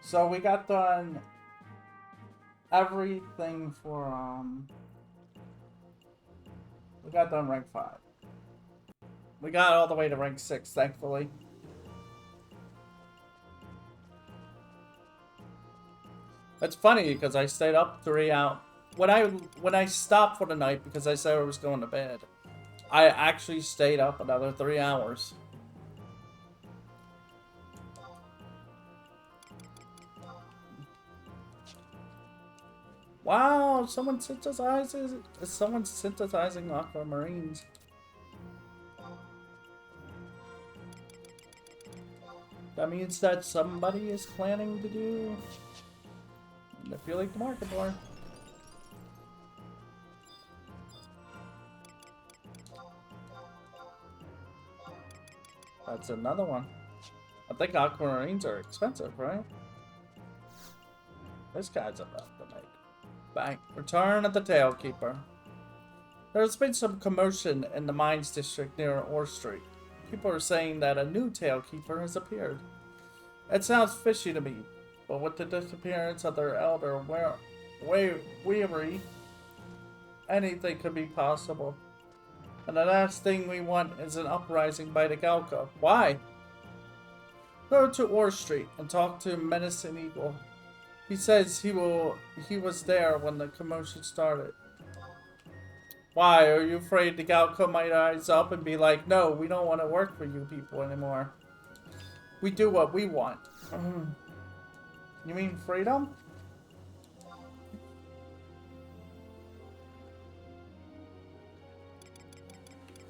So we got done everything for we got done rank 5. We got all the way to rank 6, thankfully. It's funny because I stayed up 3 hours. When I stopped for the night because I said I was going to bed, I actually stayed up another 3 hours. Wow, someone's synthesizing aquamarines. That means that somebody is planning to do. I feel like the market more. That's another one. I think aquamarines are expensive, right? This guy's about to make bank. Return of the Tailkeeper. There's been some commotion in the mines district near Ore Street. People are saying that a new Tailkeeper has appeared. It sounds fishy to me, but with the disappearance of their elder Weary, anything could be possible. And the last thing we want is an uprising by the Galka. Why? Go to Ore Street and talk to Menacing Eagle. He says he was there when the commotion started. Why? Are you afraid the Galka might rise up and be like, no, we don't want to work for you people anymore. We do what we want. You mean freedom?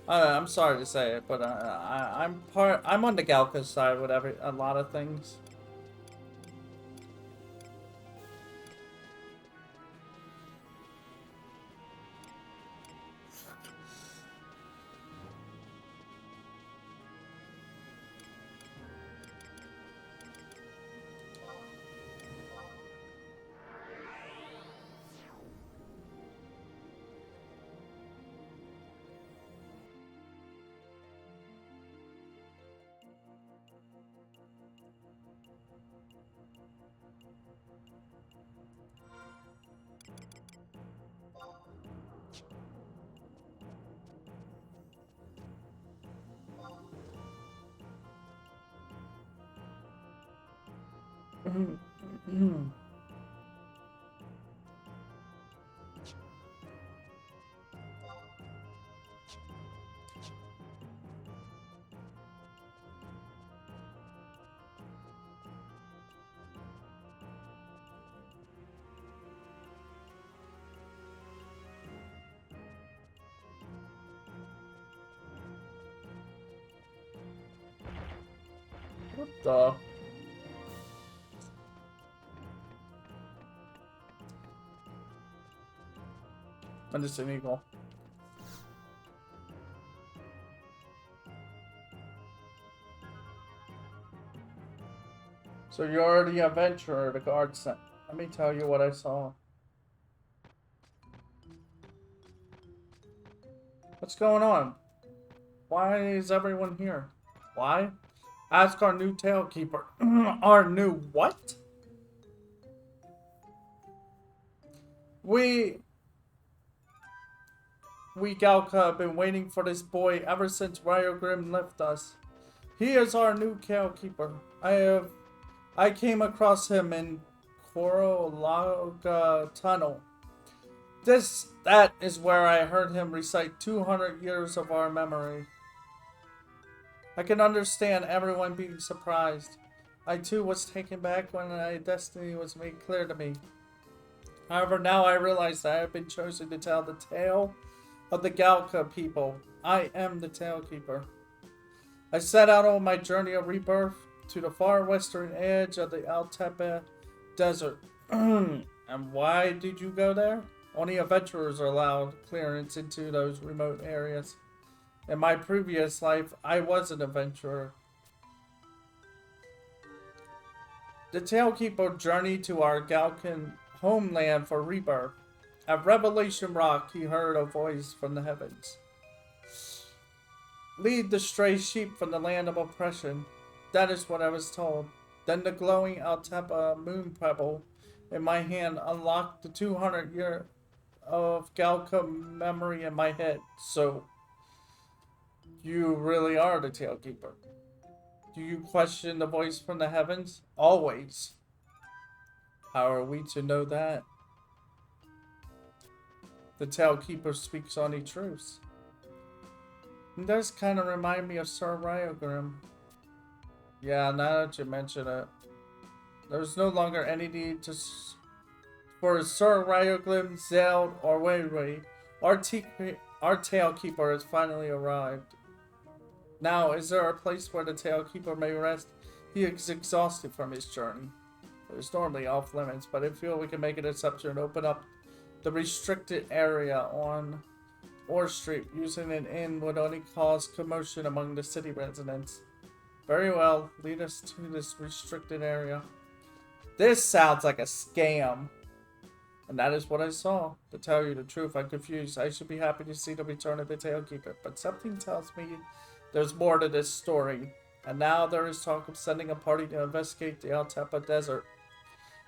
I'm sorry to say it, but I'm on the Galka side with a lot of things. What the? Menacing Eagle. So you're the adventurer the guard sent. Let me tell you what I saw. What's going on? Why is everyone here? Why? Ask our new Tailkeeper. Our new what? We Galka have been waiting for this boy ever since Ryogrim left us. He is our new Tailkeeper. I came across him in Korolaga Tunnel. That is where I heard him recite 200 years of our memory. I can understand everyone being surprised. I too was taken back when my destiny was made clear to me. However, now I realize that I have been chosen to tell the tale of the Galka people. I am the Tailkeeper. I set out on my journey of rebirth to the far western edge of the Altepe Desert. And why did you go there? Only adventurers are allowed clearance into those remote areas. In my previous life, I was an adventurer. The Tailkeeper journeyed to our Galcan homeland for rebirth. At Revelation Rock, he heard a voice from the heavens. Lead the stray sheep from the land of oppression. That is what I was told. Then the glowing Altepa moon pebble in my hand unlocked the 200-year of Galca memory in my head. So, you really are the Tailkeeper. Do you question the voice from the heavens? Always. How are we to know that? The Tailkeeper speaks only truths. It does kind of remind me of Sir Ryogrim. Yeah, now that you mention it. There's no longer any need to for Sir Ryogrim, Zeld, or Weiwei. Our Tailkeeper has finally arrived. Now, is there a place where the Tailkeeper may rest? He is exhausted from his journey. It's normally off limits, but I feel we can make an exception and open up the restricted area on Orr Street. Using an inn would only cause commotion among the city residents. Very well, lead us to this restricted area. This sounds like a scam. And that is what I saw. To tell you the truth, I'm confused. I should be happy to see the return of the Tailkeeper, but something tells me there's more to this story. And now there is talk of sending a party to investigate the Altepa Desert.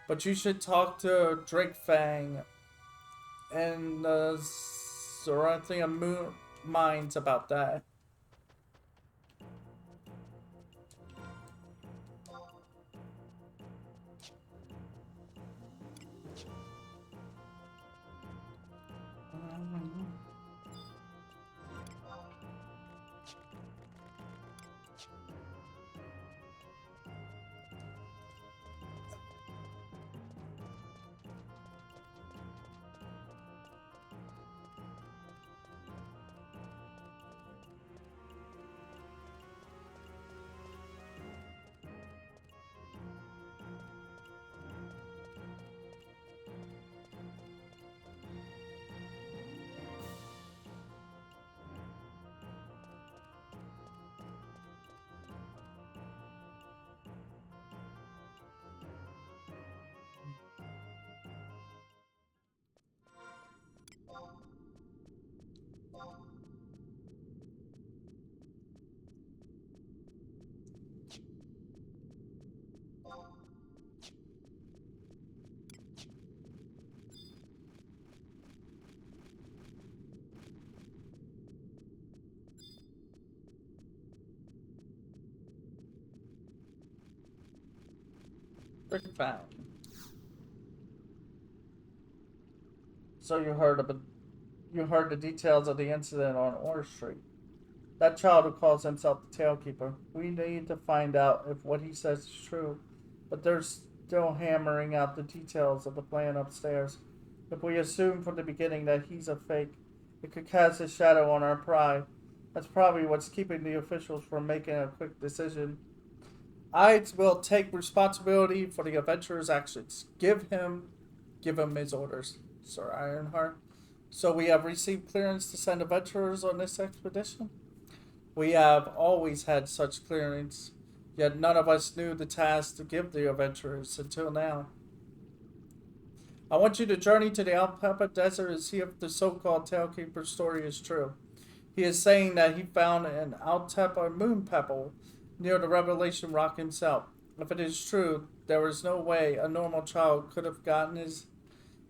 But you should talk to Drake Fang and the Zorathian Mines about that. Drake Fang. So you heard the details of the incident on Orr Street. That child who calls himself the Tailkeeper. We need to find out if what he says is true. But they're still hammering out the details of the plan upstairs. If we assume from the beginning that he's a fake, it could cast a shadow on our pride. That's probably what's keeping the officials from making a quick decision. I will take responsibility for the adventurer's actions. Give him his orders, Sir Ironheart. So we have received clearance to send adventurers on this expedition? We have always had such clearance, yet none of us knew the task to give the adventurers until now. I want you to journey to the Altepa Desert and see if the so-called Tailkeeper story is true. He is saying that he found an Altepa moon pebble near the Revelation Rock himself. If it is true, there is no way a normal child could have gotten his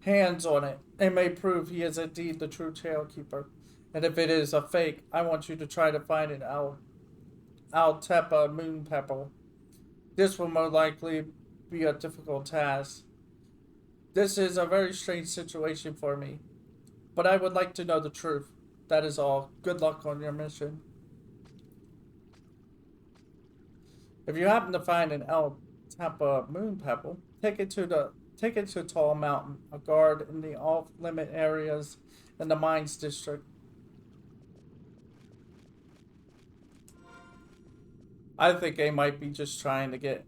hands on it. It may prove he is indeed the true Tailkeeper. And if it is a fake, I want you to try to find an Altepa moon pebble. This will more likely be a difficult task. This is a very strange situation for me, but I would like to know the truth. That is all. Good luck on your mission. If you happen to find an Altepa moon pebble, take it to Tall Mountain, a guard in the off-limit areas in the Mines District. I think they might be just trying to get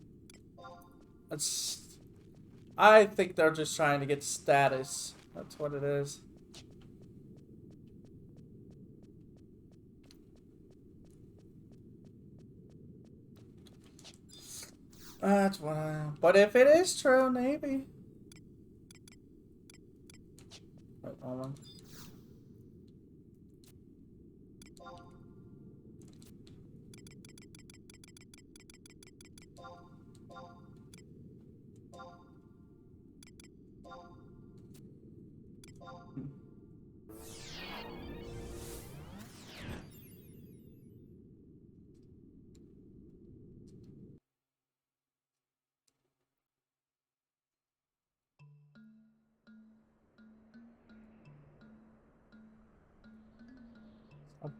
I think they're just trying to get status. That's what it is. That's what I... But if it is true, maybe. Wait, hold on.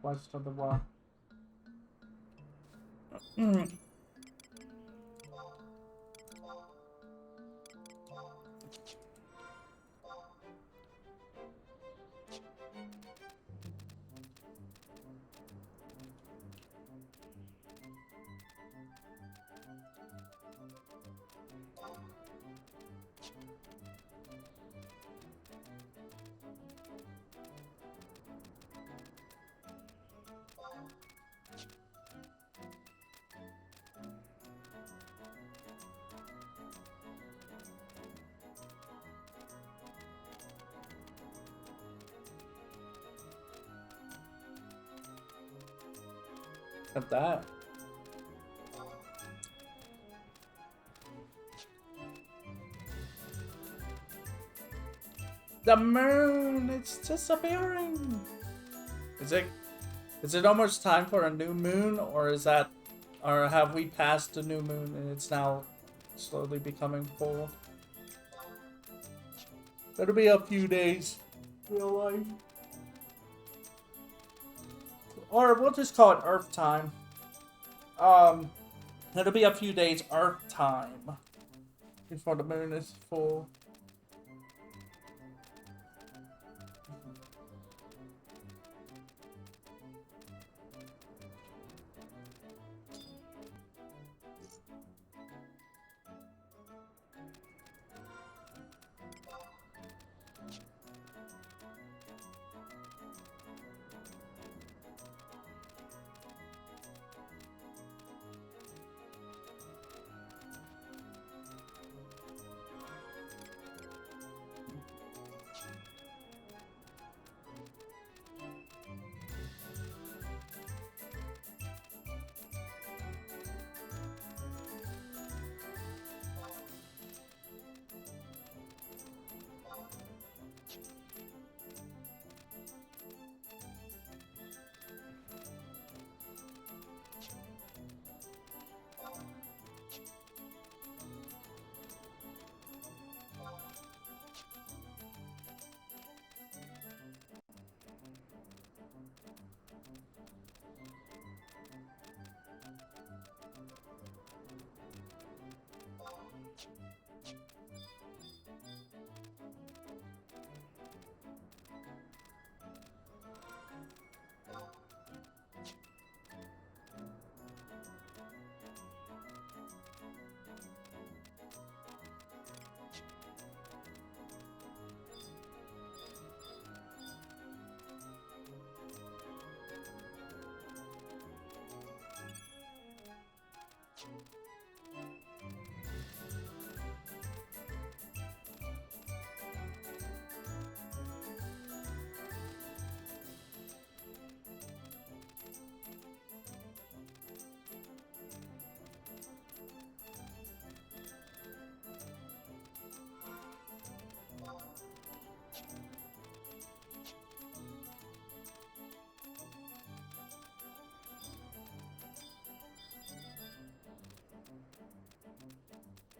West of the wall. At that. The moon, it's disappearing. Is it almost time for a new moon, or have we passed the new moon and it's now slowly becoming full? It'll be a few days. Real life. Or we'll just call it Earth time. It'll be a few days Earth time before the moon is full.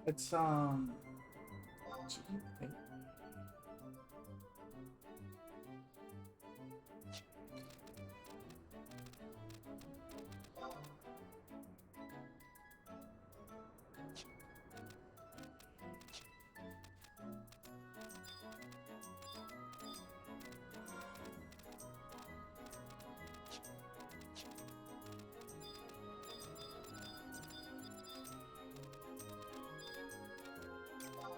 It's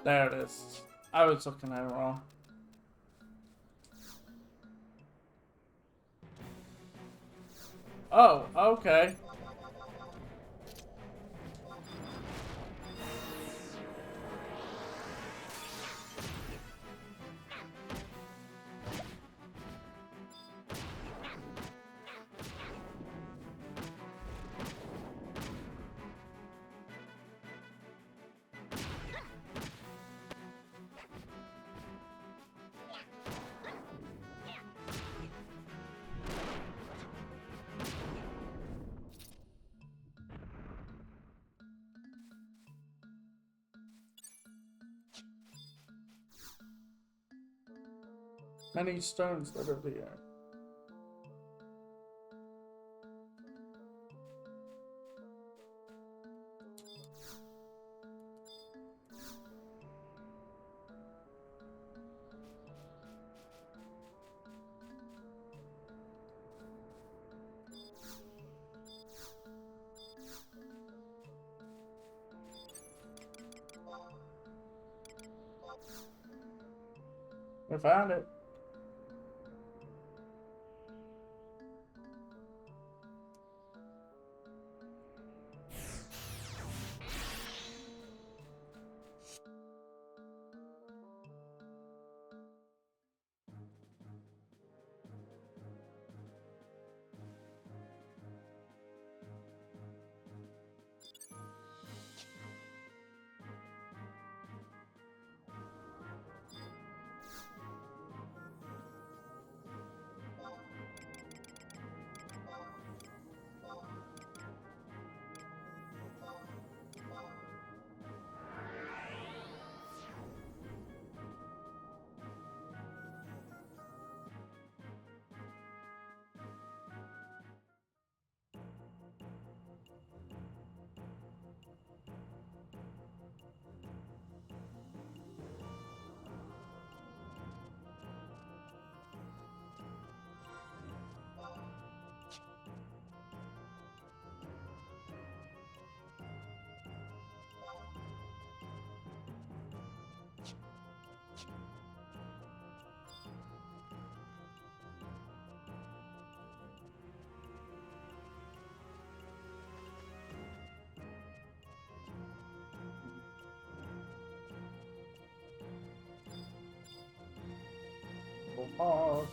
There it is. I was looking at it wrong. Oh, okay. Many stones that are there. We found it. Oh.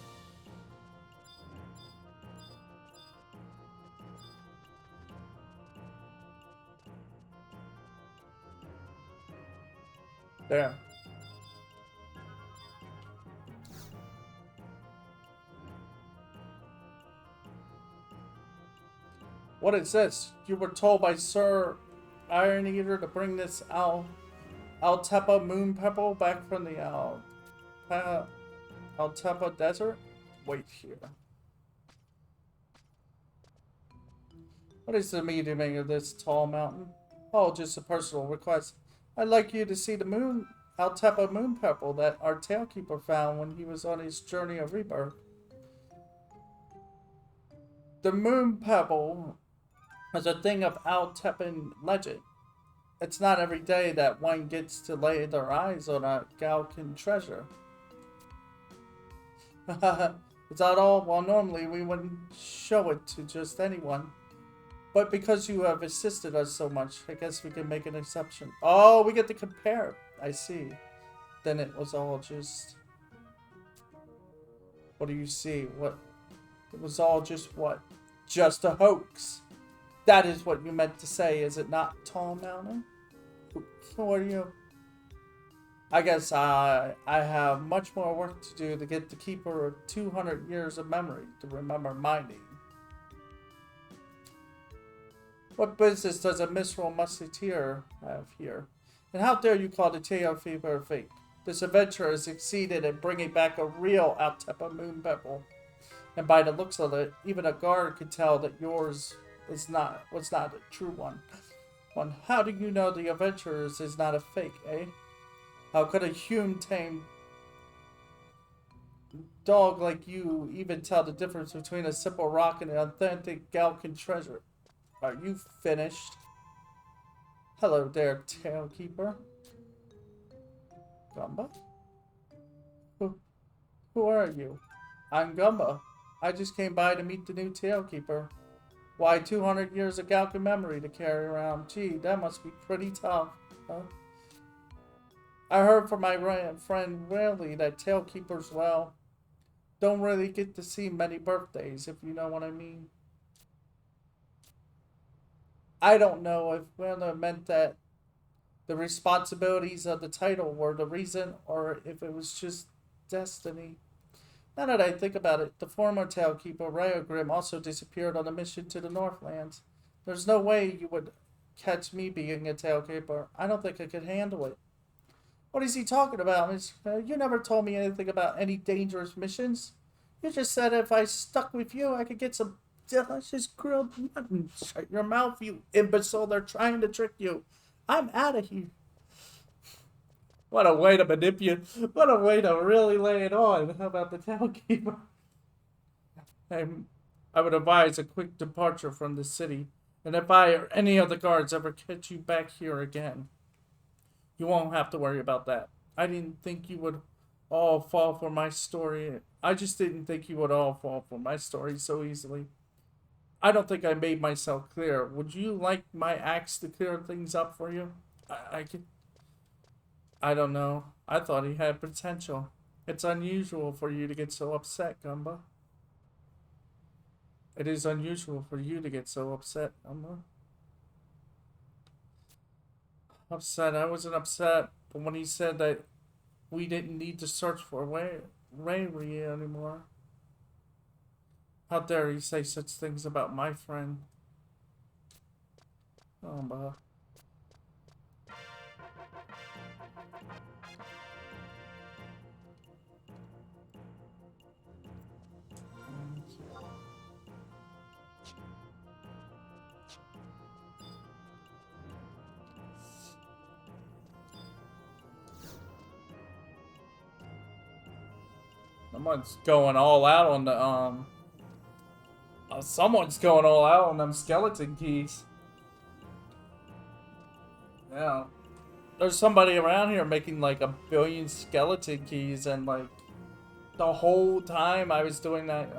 There. What is this? You were told by Sir Iron Eater to bring this Altepa moon pebble back from the Altepa desert? Wait here. What is the meaning of this tall mountain? Oh, just a personal request. I'd like you to see the Altepa moon pebble that our tailkeeper found when he was on his journey of rebirth. The moon pebble is a thing of Altepan legend. It's not every day that one gets to lay their eyes on a Galcan treasure. Is that all? Well, normally we wouldn't show it to just anyone. But because you have assisted us so much, I guess we can make an exception. Oh, we get to compare. I see. Then it was all just... What do you see? What? It was all just what? Just a hoax. That is what you meant to say, is it not, Tall Mountain? Who are you? I guess I have much more work to do to get the Keeper of 200 years of memory to remember my name. What business does a miserable musketeer have here? And how dare you call the tail fever fake? This adventure has succeeded in bringing back a real Altepa moon pebble. And by the looks of it, even a guard could tell that yours was not a true one. How do you know the adventurers is not a fake, eh? How could a human-tamed dog like you even tell the difference between a simple rock and an authentic Galcan treasure? Are you finished? Hello there, Tailkeeper. Gumba? Who are you? I'm Gumba. I just came by to meet the new Tailkeeper. Why, 200 years of Galka memory to carry around. Gee, that must be pretty tough. Huh? I heard from my friend Riley that Tailkeepers, well, don't really get to see many birthdays, if you know what I mean. I don't know if Willa meant that the responsibilities of the title were the reason or if it was just destiny. Now that I think about it, the former Tailkeeper, Ryogrim, also disappeared on a mission to the Northlands. There's no way you would catch me being a Tailkeeper. I don't think I could handle it. What is he talking about, Miss? You never told me anything about any dangerous missions. You just said if I stuck with you, I could get some delicious grilled mutton. Shut your mouth, you imbecile. They're trying to trick you. I'm out of here. What a way to manipulate. What a way to really lay it on. How about the Tailkeeper? I would advise a quick departure from the city. And if I or any of the guards ever catch you back here again, you won't have to worry about that. I didn't think you would all fall for my story. I just didn't think you would all fall for my story so easily. I don't think I made myself clear. Would you like my axe to clear things up for you? I don't know. I thought he had potential. It's unusual for you to get so upset, Gumba. It is unusual for you to get so upset, Gumba. Upset? I wasn't upset, but when he said that we didn't need to search for Ray anymore. How dare he say such things about my friend? Gumba. Someone's going all out on the someone's going all out on them skeleton keys. Yeah. There's somebody around here making like 1 billion skeleton keys, and like the whole time I was doing that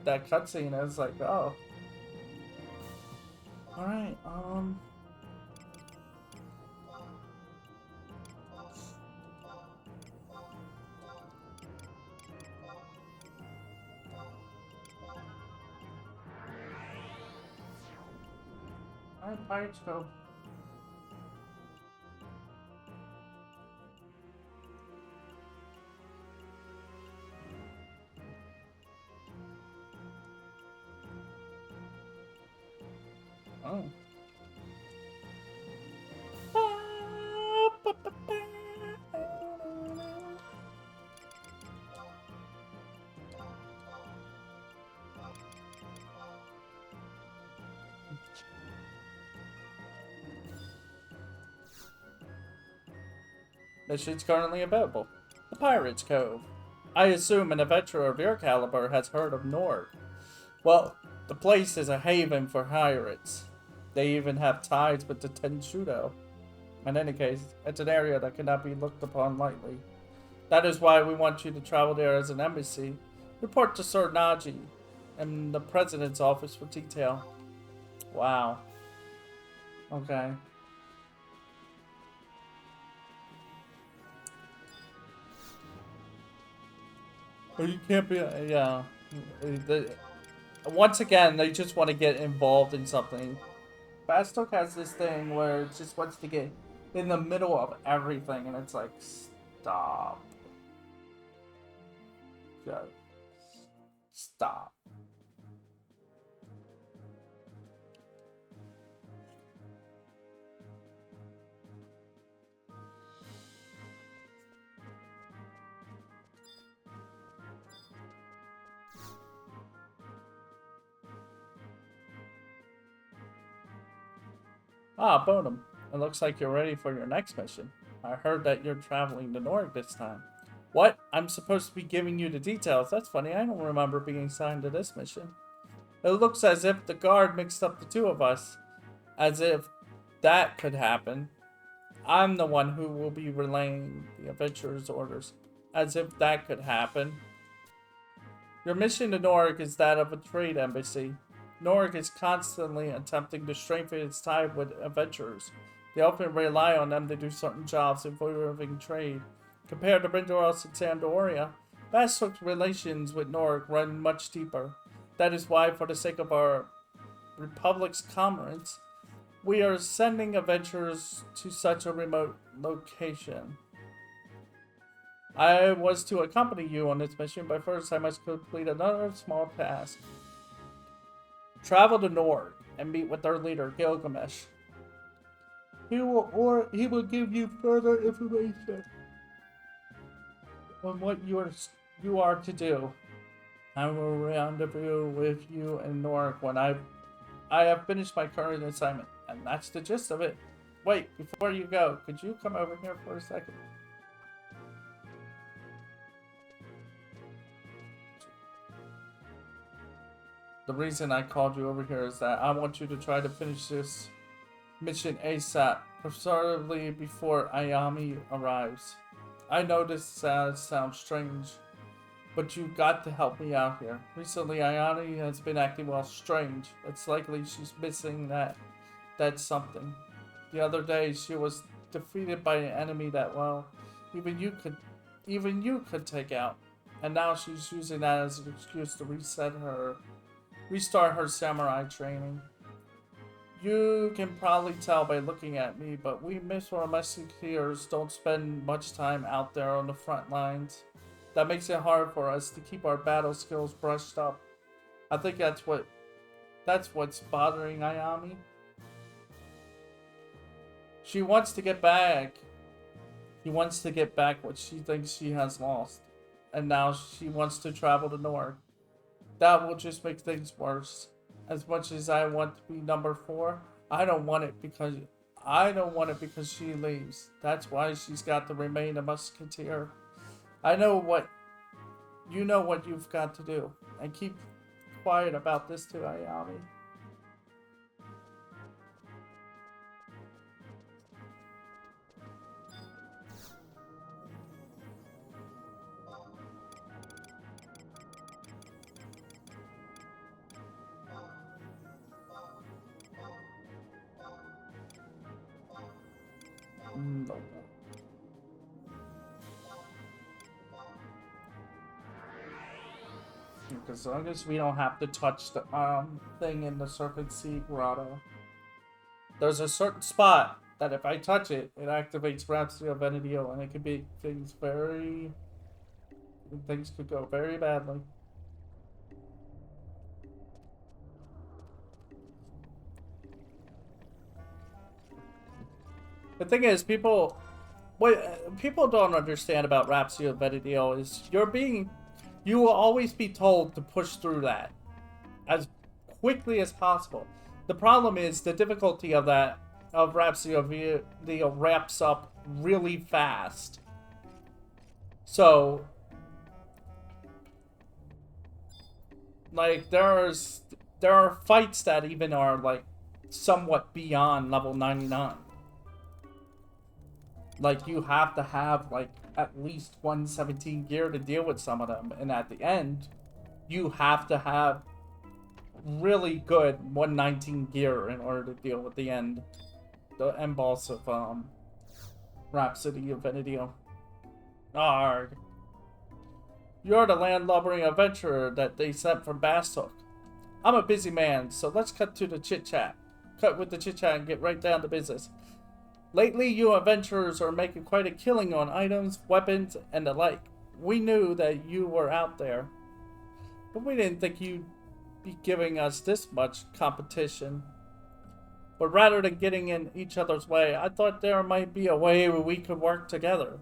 that cutscene, I was like, oh. Alright, Alright, Pirates Cove. Oh. Missions currently available. The Pirates Cove. I assume an adventurer of your caliber has heard of Nord. Well, the place is a haven for pirates. They even have ties with the Tenshudo. In any case, it's an area that cannot be looked upon lightly. That is why we want you to travel there as an embassy. Report to Sir Naji and the President's office for detail. Wow. Okay. Or you can't be, yeah. Once again, they just want to get involved in something. Bastok has this thing where it just wants to get in the middle of everything, and it's like, stop. Just stop. Ah, Bonham. It looks like you're ready for your next mission. I heard that you're traveling to Norg this time. What? I'm supposed to be giving you the details. That's funny. I don't remember being assigned to this mission. It looks as if the guard mixed up the two of us. As if that could happen. I'm the one who will be relaying the adventurer's orders. As if that could happen. Your mission to Norik is that of a trade embassy. Norik is constantly attempting to strengthen its tie with adventurers. They often rely on them to do certain jobs involving trade. Compared to Brindoros and Sandoria, Bastok's relations with Norik run much deeper. That is why, for the sake of our Republic's commerce, we are sending adventurers to such a remote location. I was to accompany you on this mission, but first I must complete another small task. Travel to Nord and meet with their leader, Gilgamesh. He will give you further information on what you are to do. I will rendezvous with you in Nord when I have finished my current assignment, and that's the gist of it. Wait, before you go, could you come over here for a second? The reason I called you over here is that I want you to try to finish this mission ASAP, preferably before Ayami arrives. I know this sounds strange, but you got to help me out here. Recently, Ayami has been acting well strange. It's likely she's missing that something. The other day, she was defeated by an enemy that, well, even you could take out. And now she's using that as an excuse to restart her samurai training. You can probably tell by looking at me, but we musketeers don't spend much time out there on the front lines. That makes it hard for us to keep our battle skills brushed up. I think that's what's bothering Ayami. She wants to get back. She wants to get back what she thinks she has lost. And now she wants to travel to North. That will just make things worse. As much as I want to be number 4, I don't want it because she leaves. That's why she's got to remain a musketeer. You know what you've got to do. And keep quiet about this to Ayami. No. As long as we don't have to touch the thing in the Serpent Sea Grotto. There's a certain spot that if I touch it, it activates Rhapsody of Venedial, and it could be things could go very badly. The thing is, what people don't understand about Rhapsody of Venedial is you will always be told to push through that as quickly as possible. The problem is the difficulty of Rhapsody of Venedial wraps up really fast. So, like, there are fights that even are like somewhat beyond level 99. Like, you have to have, like, at least 117 gear to deal with some of them. And at the end, you have to have really good 119 gear in order to deal with the end boss of, Rhapsody of Venedial. Arg. You're the land-lubbering adventurer that they sent from Bastok. I'm a busy man, so let's cut with the chit-chat and get right down to business. Lately, you adventurers are making quite a killing on items, weapons, and the like. We knew that you were out there, but we didn't think you'd be giving us this much competition. But rather than getting in each other's way, I thought there might be a way where we could work together.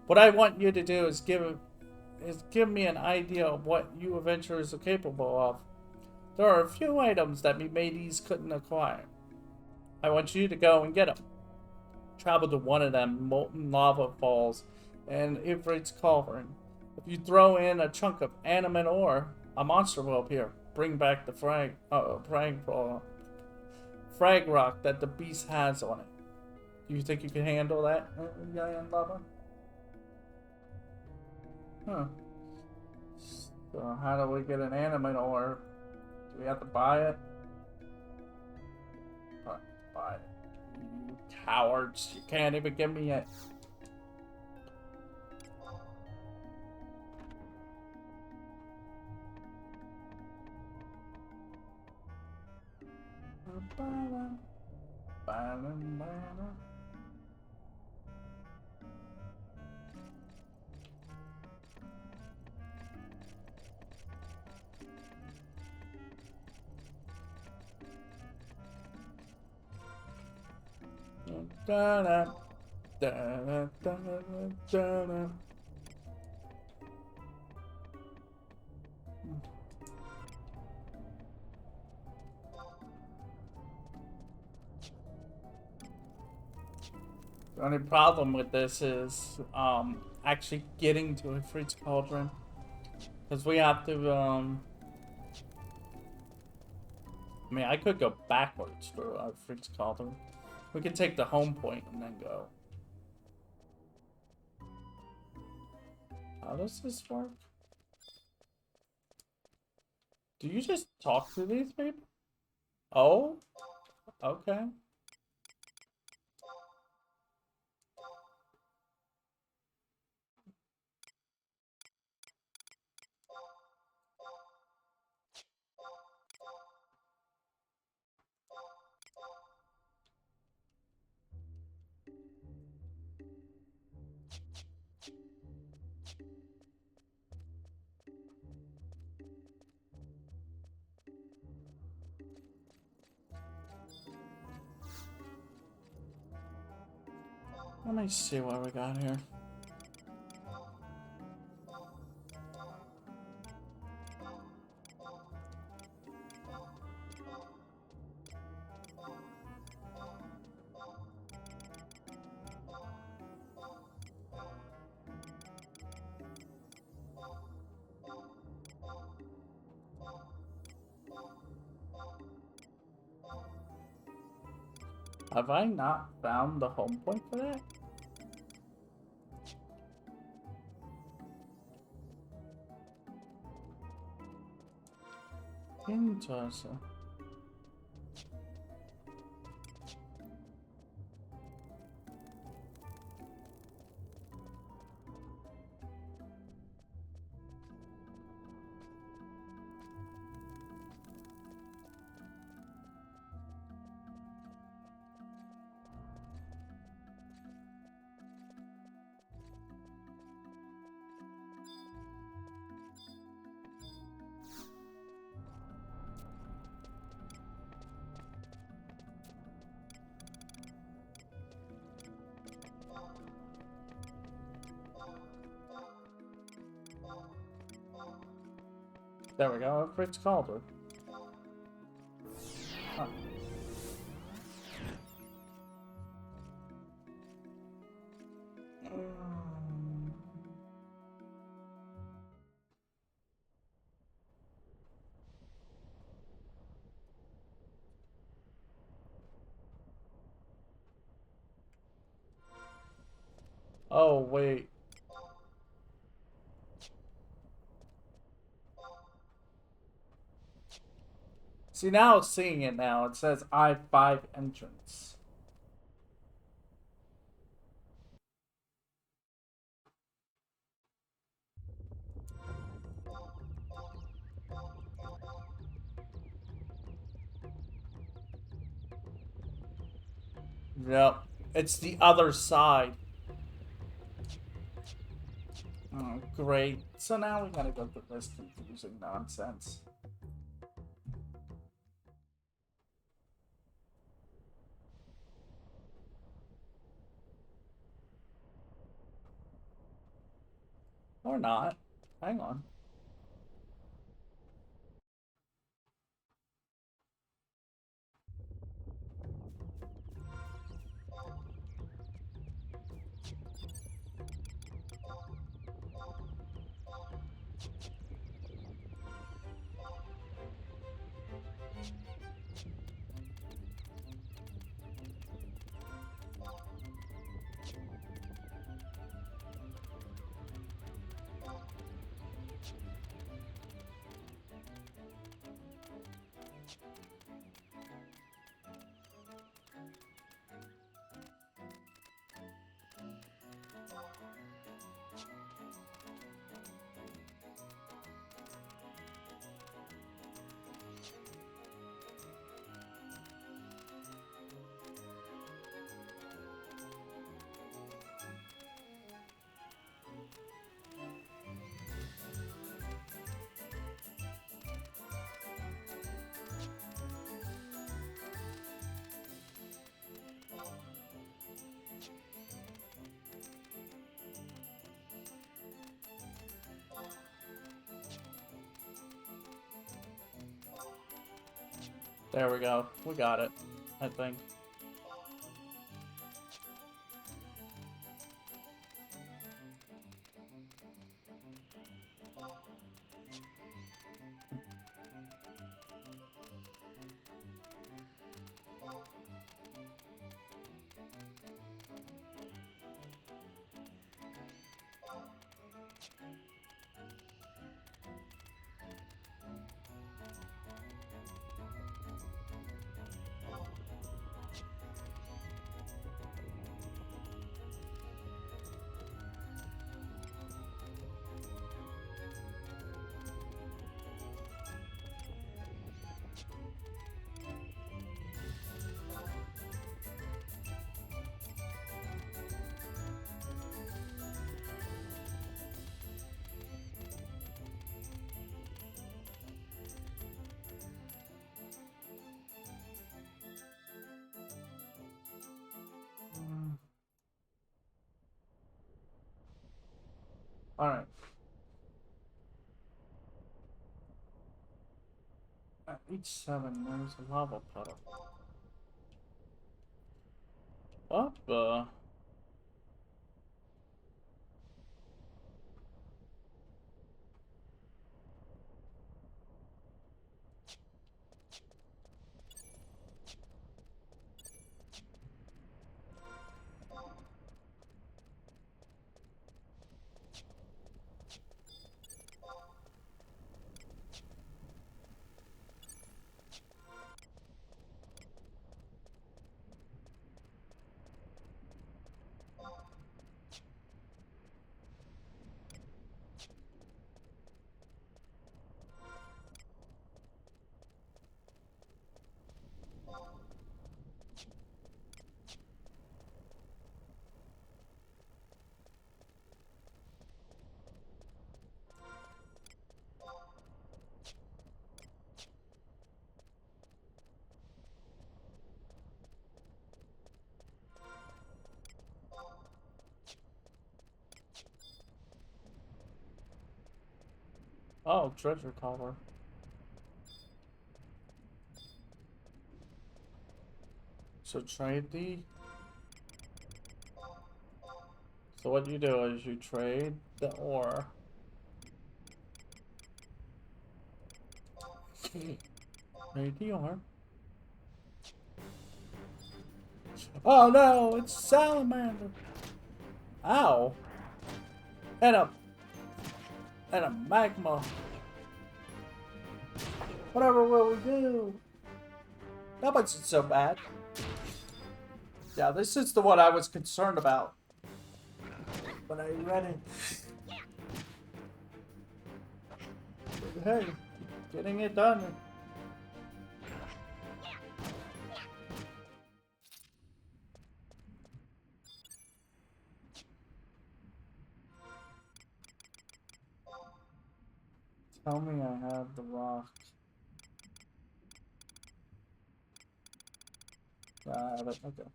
What I want you to do is give me an idea of what you adventurers are capable of. There are a few items that me mateys couldn't acquire. I want you to go and get them. Travel to one of them molten lava falls and Ifrit's cauldron. If you throw in a chunk of animate ore, a monster will appear. Bring back the frag rock that the beast has on it. Do you think you can handle that, Giant Bubba? Huh. So how do we get an animate orb? Do we have to buy it? Buy it. You cowards. You can't even give me it. Da-da, da-da, da-da, da-da. The only problem with this is actually getting to a Fritz Cauldron, because we have to I mean, I could go backwards for our Fritz Cauldron. We could take the home point and then go. How does this work? Do you just talk to these people? Oh? Okay. Let me see what we got here. Have I not found the home point for that? Interesting. There we go, Fritz Calder. Huh. Oh, wait. See, now it's seeing it now. It says I-5 entrance. Yep. It's the other side. Oh, great. So now we gotta go through this confusing nonsense. Or not. Hang on. There we go. We got it, I think. Alright. At each 7, there's a lava puddle. What the? Oh, treasure cover. So trade the... So what you do is you trade the ore. Trade the ore. Oh no, it's salamander. Ow. And a magma. Whatever will we do? That wasn't so bad. Yeah, this is the one I was concerned about when I read it. But hey, getting it done. Tell me I have the rock. Yeah, I have it. Okay.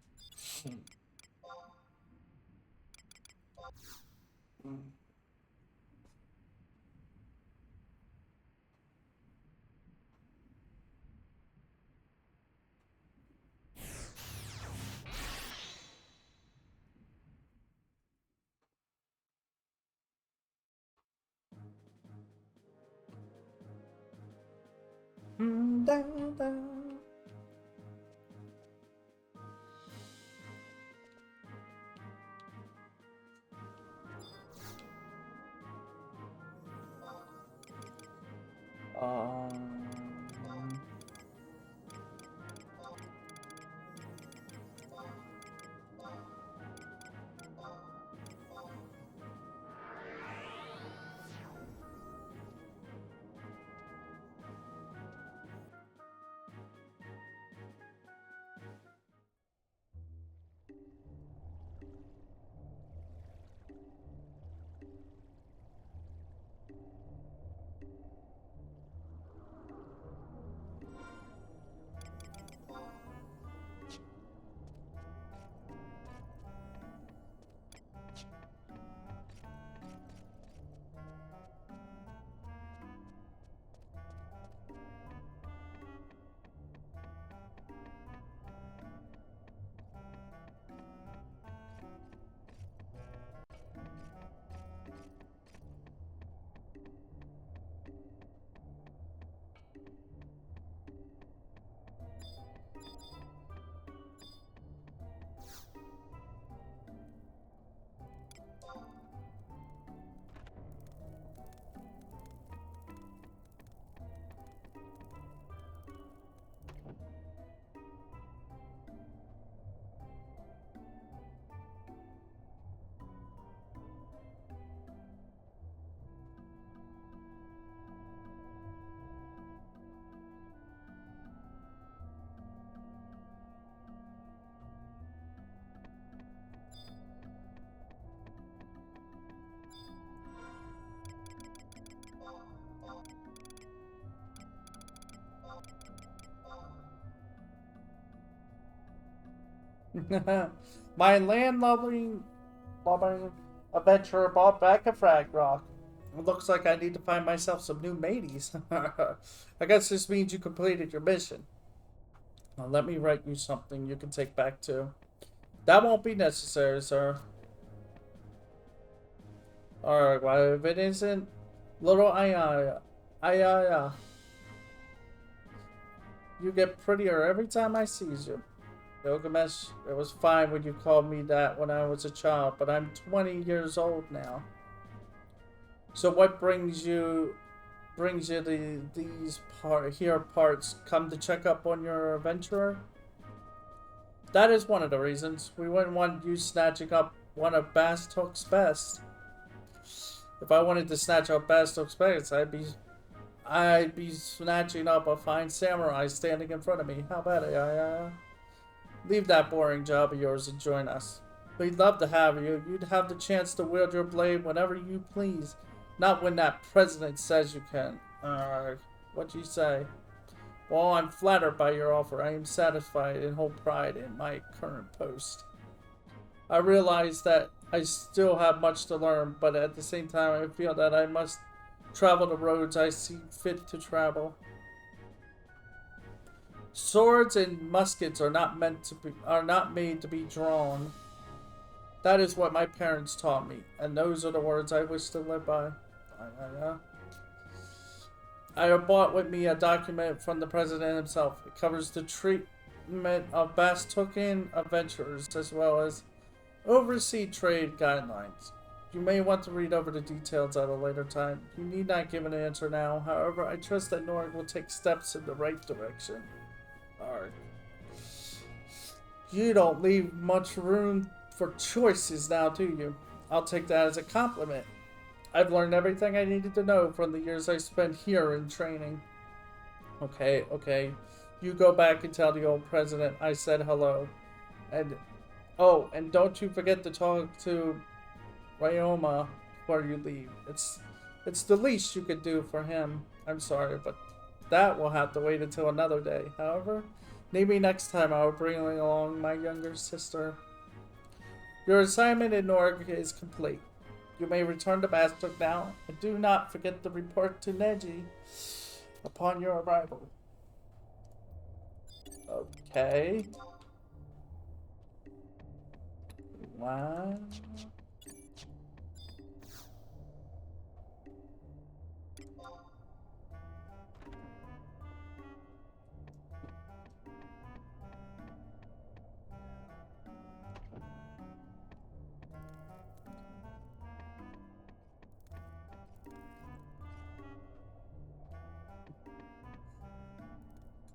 Da, da. Um, My landlubbing adventurer bought back a frag rock. It looks like I need to find myself some new mateys. I guess this means you completed your mission. Now let me write you something you can take back too. That won't be necessary, sir. Alright, well, if it isn't, little Ayaya. You get prettier every time I sees you. Gilgamesh, it was fine when you called me that when I was a child, but I'm 20 years old now. So what brings you these parts? Come to check up on your adventurer? That is one of the reasons. We wouldn't want you snatching up one of Bastuk's best. If I wanted to snatch up Bastuk's best, I'd be snatching up a fine samurai standing in front of me. How about it? Leave that boring job of yours and join us. We'd love to have you. You'd have the chance to wield your blade whenever you please. Not when that president says you can. What'd you say? Well, I'm flattered by your offer. I am satisfied and hold pride in my current post. I realize that I still have much to learn, but at the same time, I feel that I must travel the roads I see fit to travel. Swords and muskets are not made to be drawn. That is what my parents taught me, and those are the words I wish to live by. I have brought with me a document from the president himself. It covers the treatment of Bastukian adventurers as well as overseas trade guidelines. You may want to read over the details at a later time. You need not give an answer now. However, I trust that Norg will take steps in the right direction. Alright. You don't leave much room for choices now, do you? I'll take that as a compliment. I've learned everything I needed to know from the years I spent here in training. Okay. You go back and tell the old president I said hello. And don't you forget to talk to Ryoma before you leave. It's the least you could do for him. I'm sorry, but that will have to wait until another day. However, maybe next time I will bring along my younger sister. Your assignment in Norg is complete. You may return to Bastok now, and do not forget to report to Neji upon your arrival. Okay. Wow.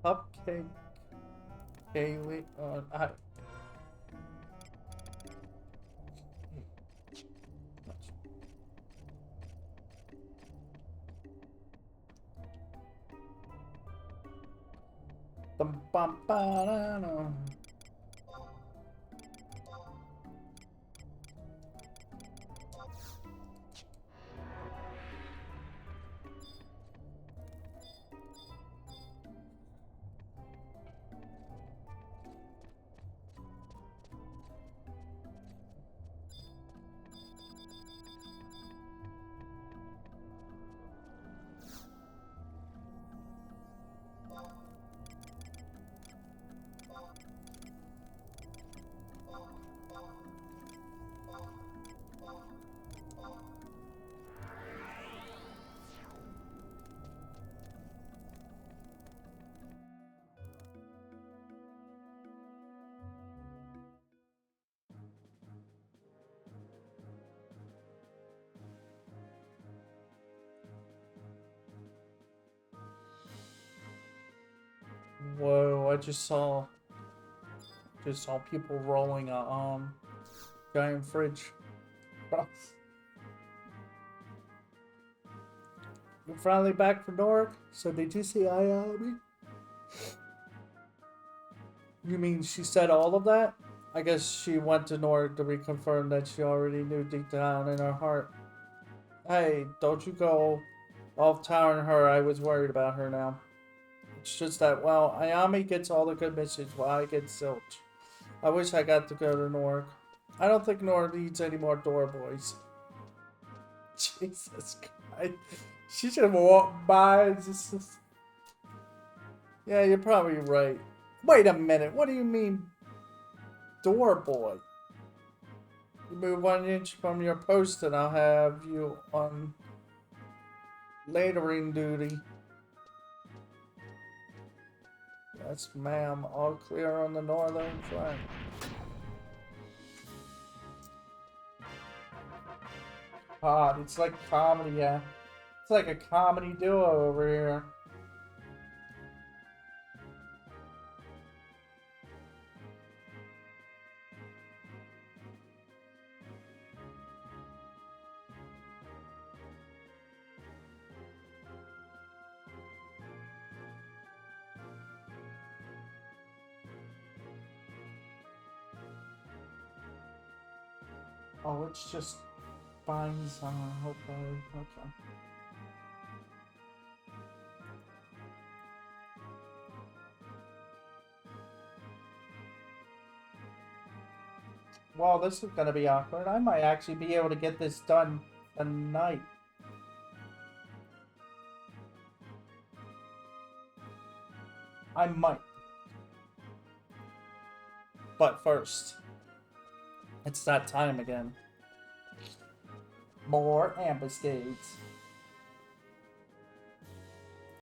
Cupcake. Kaylee. Whoa, I just saw people rolling a giant fridge. You're finally back from Norg, so did you see Ayami? You mean she said all of that? I guess she went to Norg to reconfirm that she already knew deep down in her heart. Hey, don't you go off towering her. I was worried about her now. It's just that, well, Ayami gets all the good missions while I get zilch. I wish I got to go to Norg. I don't think Norg needs any more door boys. Jesus Christ. She should have walked by and just... Yeah, you're probably right. Wait a minute. What do you mean, door boy? You move 1 inch from your post and I'll have you on latering duty. Yes, ma'am. All clear on the northern flank. God, it's like comedy, yeah. It's like a comedy duo over here. Oh, it's just binds on. Okay. Well, this is gonna be awkward. I might actually be able to get this done tonight. I might. But first, it's that time again. More ambuscades.